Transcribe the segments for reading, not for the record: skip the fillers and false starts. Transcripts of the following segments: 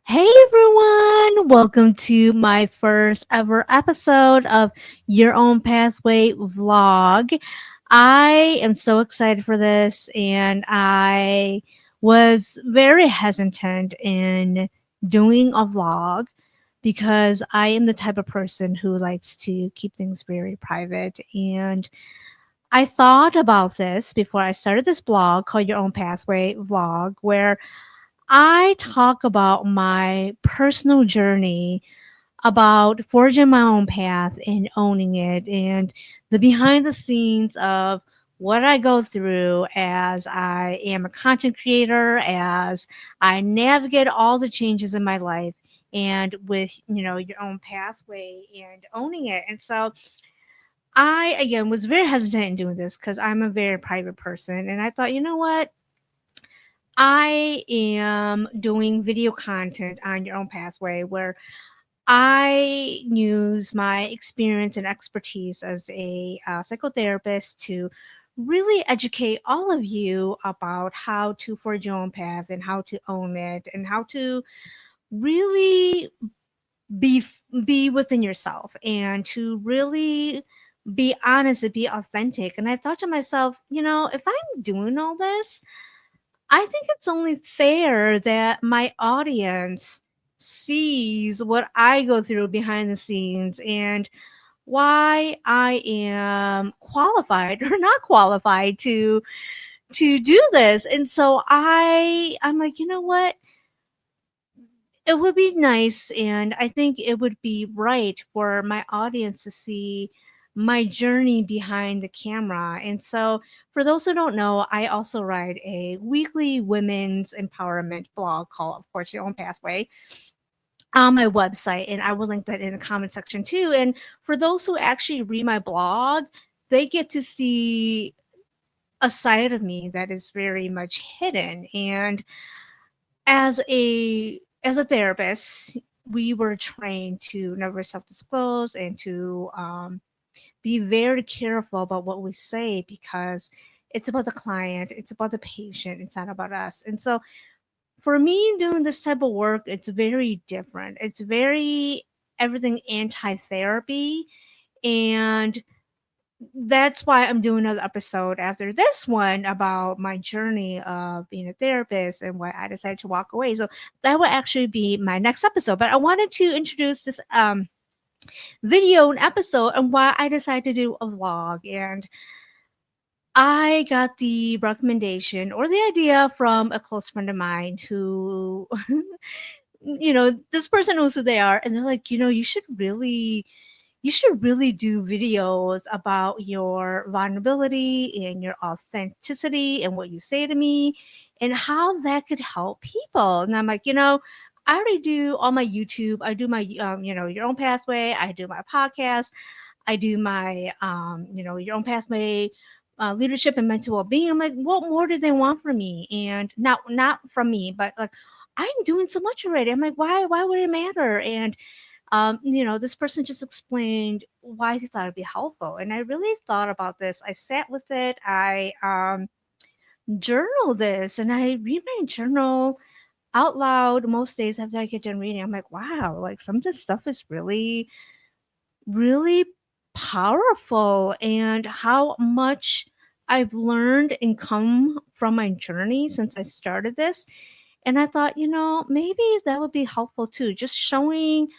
Hey everyone, welcome to my first ever episode of Your Own Pathway vlog. I am so excited for this, and I was very hesitant in doing a vlog because I am the type of person who likes to keep things very private. And I thought about this before I started this blog called Your Own Pathway vlog, where I talk about my personal journey about forging my own path and owning it, and the behind the scenes of what I go through as I am a content creator, as I navigate all the changes in my life and with, your own pathway and owning it. And so I, again, was very hesitant in doing this because I'm a very private person. And I thought, you know what? I am doing video content on Your Own Pathway where I use my experience and expertise as a psychotherapist to really educate all of you about how to forge your own path and how to own it and how to really be be within yourself and to really be honest and be authentic. And I thought to myself, if I'm doing all this, I think it's only fair that my audience sees what I go through behind the scenes and why I am qualified or not qualified to do this. And so I'm like, you know what? It would be nice, and I think it would be right for my audience to see my journey behind the camera. And so, for those who don't know, I also write a weekly women's empowerment blog called, of course, Your Own Pathway on my website. And I will link that in the comment section too. And for those who actually read my blog, they get to see a side of me that is very much hidden. And as a therapist, we were trained to never self-disclose and to be very careful about what we say because it's about the client, it's about the patient, it's not about us. And so for me doing this type of work, it's very different. It's very everything anti-therapy, and that's why I'm doing another episode after this one about my journey of being a therapist and why I decided to walk away. So that will actually be my next episode. But I wanted to introduce this video and episode and why I decided to do a vlog. And I got the recommendation or the idea from a close friend of mine who, this person knows who they are, and they're like, you should really do videos about your vulnerability and your authenticity and what you say to me and how that could help people. And I'm like, I already do all my YouTube. I do my, Your Own Pathway. I do my podcast. I do my, Your Own Pathway leadership and mental well-being. I'm like, what more do they want from me? And not from me, but like, I'm doing so much already. I'm like, why would it matter? And this person just explained why they thought it'd be helpful. And I really thought about this. I sat with it. I journaled this and I read my journal out loud most days after I get done reading. I'm like, wow, like some of this stuff is really, really powerful, and how much I've learned and come from my journey since I started this. And I thought, maybe that would be helpful too, just showing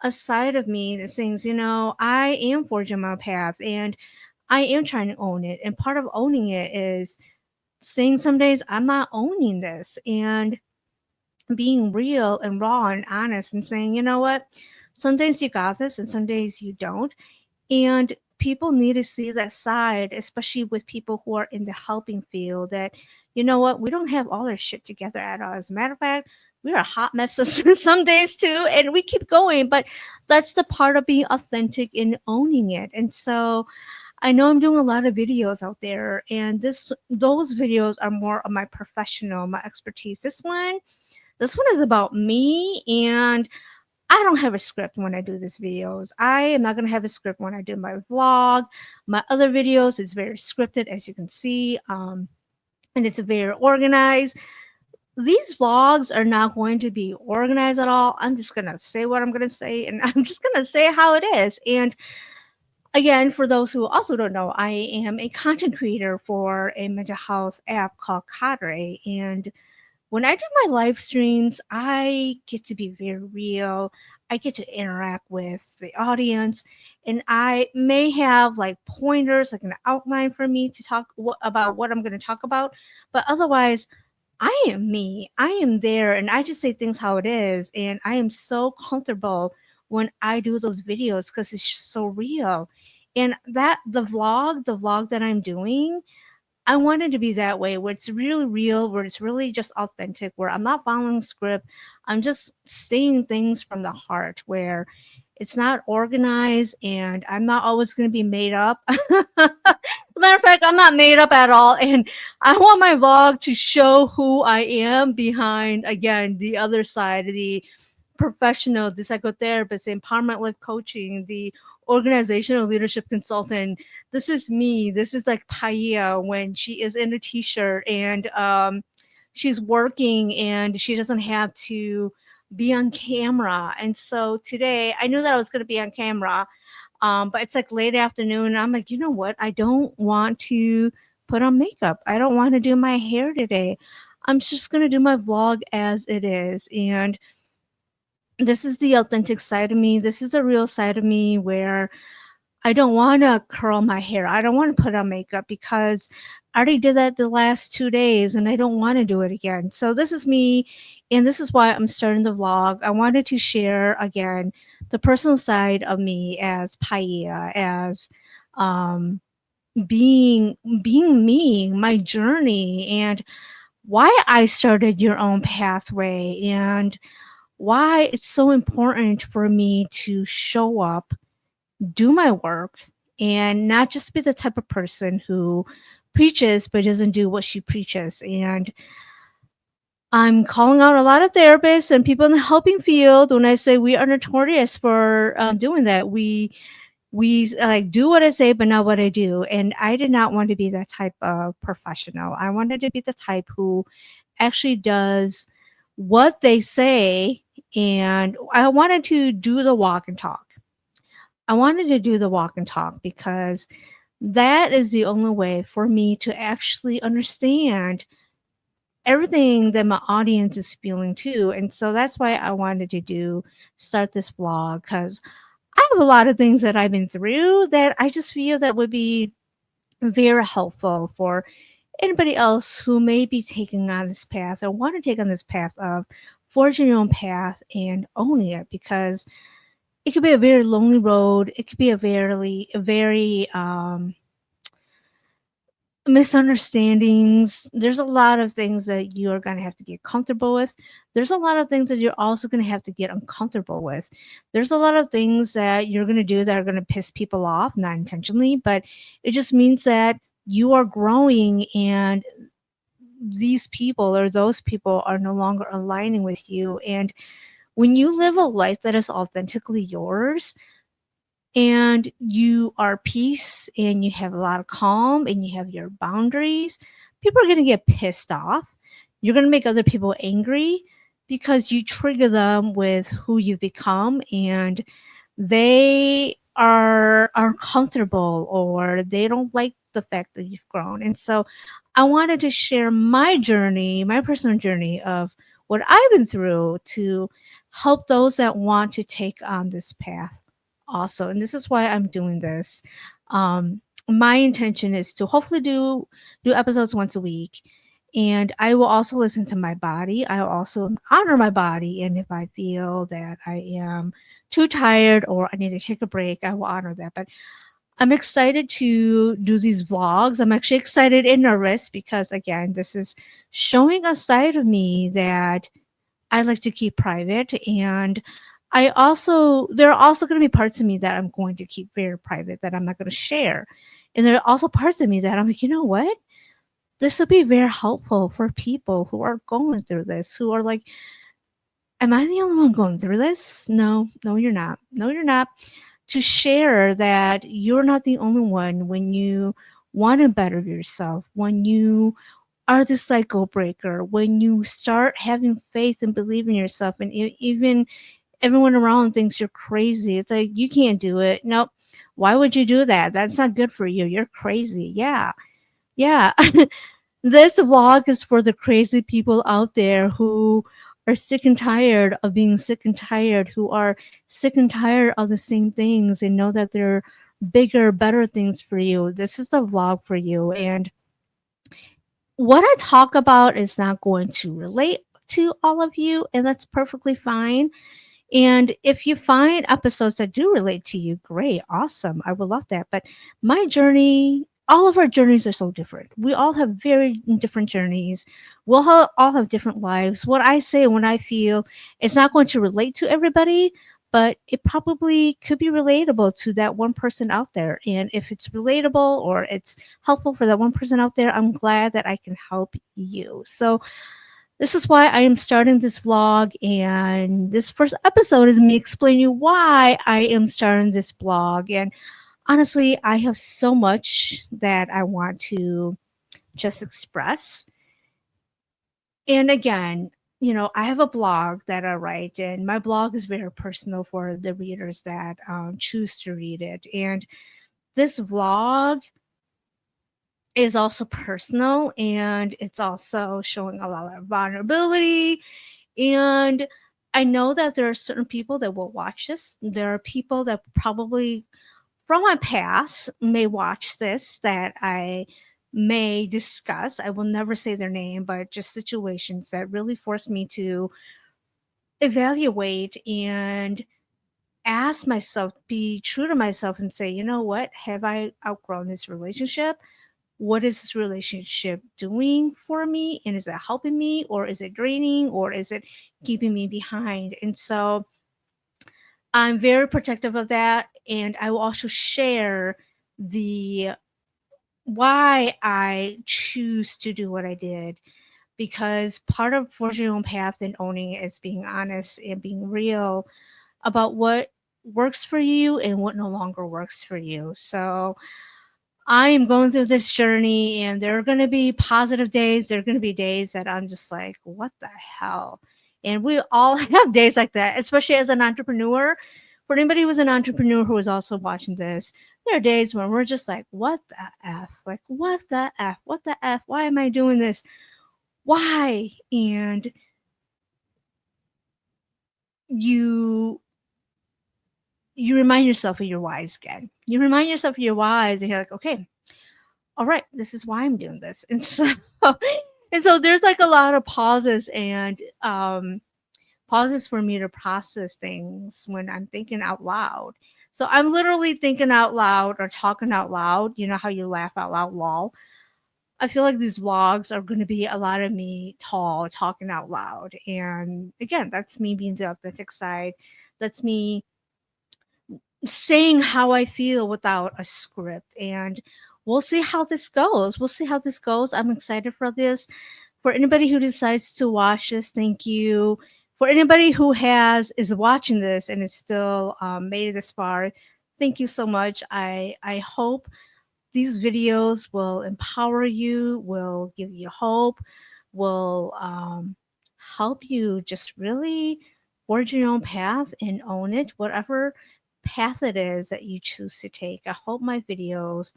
a side of me that sings, I am forging my path and I am trying to own it. And part of owning it is saying some days I'm not owning this and being real and raw and honest and saying, you know what, some days you got this and some days you don't. And people need to see that side, especially with people who are in the helping field, that, you know what, we don't have all our shit together at all. As a matter of fact, we're a hot mess some days too, and we keep going. But that's the part of being authentic and owning it. And so I know I'm doing a lot of videos out there, and those videos are more of my professional, my expertise. This one is about me, and I don't have a script when I do these videos. I am not going to have a script when I do my vlog. My other videos, it's very scripted, as you can see, and it's very organized. these vlogs are not going to be organized at all. I'm just going to say what I'm going to say, and I'm just going to say how it is. And again, for those who also don't know, I am a content creator for a mental health app called Cadre. And when I do my live streams, I get to be very real. I get to interact with the audience, and I may have like pointers, like an outline for me to talk about what I'm going to talk about. But otherwise, I am me. I am there, and I just say things how it is. And I am so comfortable when I do those videos because it's just so real. And that the vlog that I'm doing, I wanted to be that way where it's really real, where it's really just authentic, where I'm not following script. I'm just saying things from the heart, where it's not organized and I'm not always going to be made up. As a matter of fact, I'm not made up at all. And I want my vlog to show who I am behind, again, the other side, the professional, the psychotherapist, the empowerment life coaching, the organizational leadership consultant. This is me. This is like Poiab when she is in a t-shirt and she's working and she doesn't have to be on camera. And so today I knew that I was going to be on camera, but it's like late afternoon. And I'm like, you know what? I don't want to put on makeup. I don't want to do my hair today. I'm just going to do my vlog as it is. And this is the authentic side of me. This is a real side of me where I don't want to curl my hair. I don't want to put on makeup because I already did that the last 2 days and I don't want to do it again. So this is me, and this is why I'm starting the vlog. I wanted to share again the personal side of me as Paia, as um, being me, my journey, and why I started Your Own Pathway, and why it's so important for me to show up, do my work, and not just be the type of person who preaches but doesn't do what she preaches. And I'm calling out a lot of therapists and people in the helping field when I say we are notorious for doing that. We like do what I say but not what I do. And I did not want to be that type of professional. I wanted to be the type who actually does what they say, and I wanted to do the walk and talk. I wanted to do the walk and talk because that is the only way for me to actually understand everything that my audience is feeling too. And so that's why I wanted to start this blog, because I have a lot of things that I've been through that I just feel that would be very helpful for anybody else who may be taking on this path or want to take on this path of forging your own path and owning it, because it could be a very lonely road. It could be a very misunderstandings. There's a lot of things that you're going to have to get comfortable with. There's a lot of things that you're also going to have to get uncomfortable with. There's a lot of things that you're going to do that are going to piss people off, not intentionally, but it just means that you are growing, and these people or those people are no longer aligning with you. And when you live a life that is authentically yours, and you are peace and you have a lot of calm and you have your boundaries, people are going to get pissed off. You're going to make other people angry because you trigger them with who you've become, and they are uncomfortable or they don't like the fact that you've grown. And so I wanted to share my journey, my personal journey of what I've been through to help those that want to take on this path also. And this is why I'm doing this. My intention is to hopefully do episodes once a week, and I will also listen to my body. I will also honor my body, and if I feel that I am too tired or I need to take a break, I will honor that. But I'm excited to do these vlogs. I'm actually excited and nervous because, again, this is showing a side of me that I like to keep private. And there are also going to be parts of me that I'm going to keep very private, that I'm not going to share. And there are also parts of me that I'm like, you know what? This will be very helpful for people who are going through this, who are like, am I the only one going through this? No, no, you're not. No, you're not. To share that you're not the only one when you want to better yourself, when you are the cycle breaker. When you start having faith and believe in yourself, and even everyone around thinks you're crazy, it's like, you can't do it. Nope. Why would you do that? That's not good for you. You're crazy. Yeah. Yeah. This vlog is for the crazy people out there who are sick and tired of being sick and tired, who are sick and tired of the same things and know that there are bigger, better things for you. This is the vlog for you. And what I talk about is not going to relate to all of you, and that's perfectly fine. And if you find episodes that do relate to you, great, awesome. I would love that. But my journey, all of our journeys are so different. We all have very different journeys. All have different lives. What I say when I feel it's not going to relate to everybody, but it probably could be relatable to that one person out there. And if it's relatable or it's helpful for that one person out there, I'm glad that I can help you. So, this is why I am starting this vlog, and this first episode is me explaining you why I am starting this blog. And honestly, I have so much that I want to just express. And again, I have a blog that I write, and my blog is very personal for the readers that choose to read it. And this vlog is also personal, and it's also showing a lot of vulnerability. And I know that there are certain people that will watch this. There are people that probably from my past may watch this that I may discuss. I will never say their name, but just situations that really force me to evaluate and ask myself, be true to myself, and say, you know what? Have I outgrown this relationship? What is this relationship doing for me? And is it helping me, or is it draining, or is it keeping me behind? And so I'm very protective of that. And I will also share the why I choose to do what I did, because part of forging your own path and owning it is being honest and being real about what works for you and what no longer works for you. So I am going through this journey, and there are going to be positive days. There are going to be days that I'm just like, what the hell? And we all have days like that, especially as an entrepreneur. For anybody who's an entrepreneur who is also watching this, there are days when we're just like, what the F? Like, what the F? What the F? Why am I doing this? Why? And you you remind yourself of your whys again. You remind yourself of your whys, and you're like, okay, all right, this is why I'm doing this. And so there's like a lot of pauses, and pauses for me to process things when I'm thinking out loud. So I'm literally thinking out loud or talking out loud. You know how you laugh out loud, lol. I feel like these vlogs are going to be a lot of me talking out loud. And again, that's me being the authentic side. That's me saying how I feel without a script. And we'll see how this goes. We'll see how this goes. I'm excited for this. For anybody who decides to watch this, thank you. For anybody who is watching this and is still made it this far, thank you so much. I hope these videos will empower you, will give you hope, will help you just really forge your own path and own it, whatever path it is that you choose to take. I hope my videos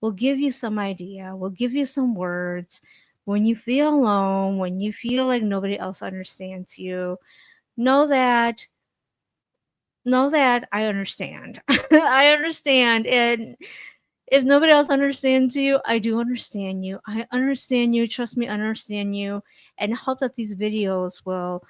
will give you some idea, will give you some words. When you feel alone, when you feel like nobody else understands you, know that I understand. I understand. And if nobody else understands you, I do understand you. I understand you. Trust me, I understand you. And I hope that these videos will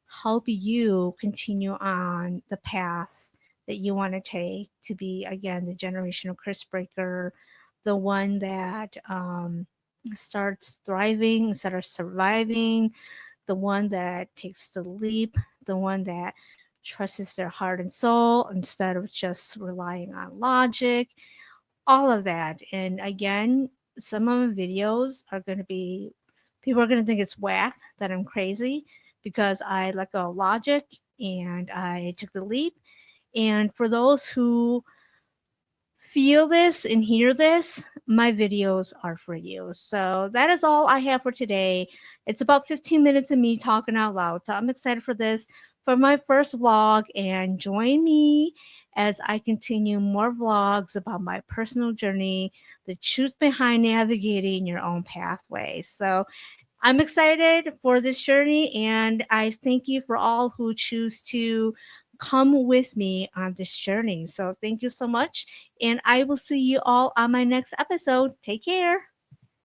help you continue on the path that you want to take to be, again, the generational curse breaker, the one that starts thriving instead of surviving, the one that takes the leap, the one that trusts their heart and soul instead of just relying on logic, all of that. And again, some of the videos are going to be, people are going to think it's whack, that I'm crazy because I let go of logic and I took the leap. And for those who feel this and hear this, my videos are for you. So that is all I have for today. It's about 15 minutes of me talking out loud. So I'm excited for this for my first vlog, and join me as I continue more vlogs about my personal journey, the truth behind navigating your own pathway. So I'm excited for this journey, and I thank you for all who choose to come with me on this journey. So, thank you so much, and I will see you all on my next episode. Take care.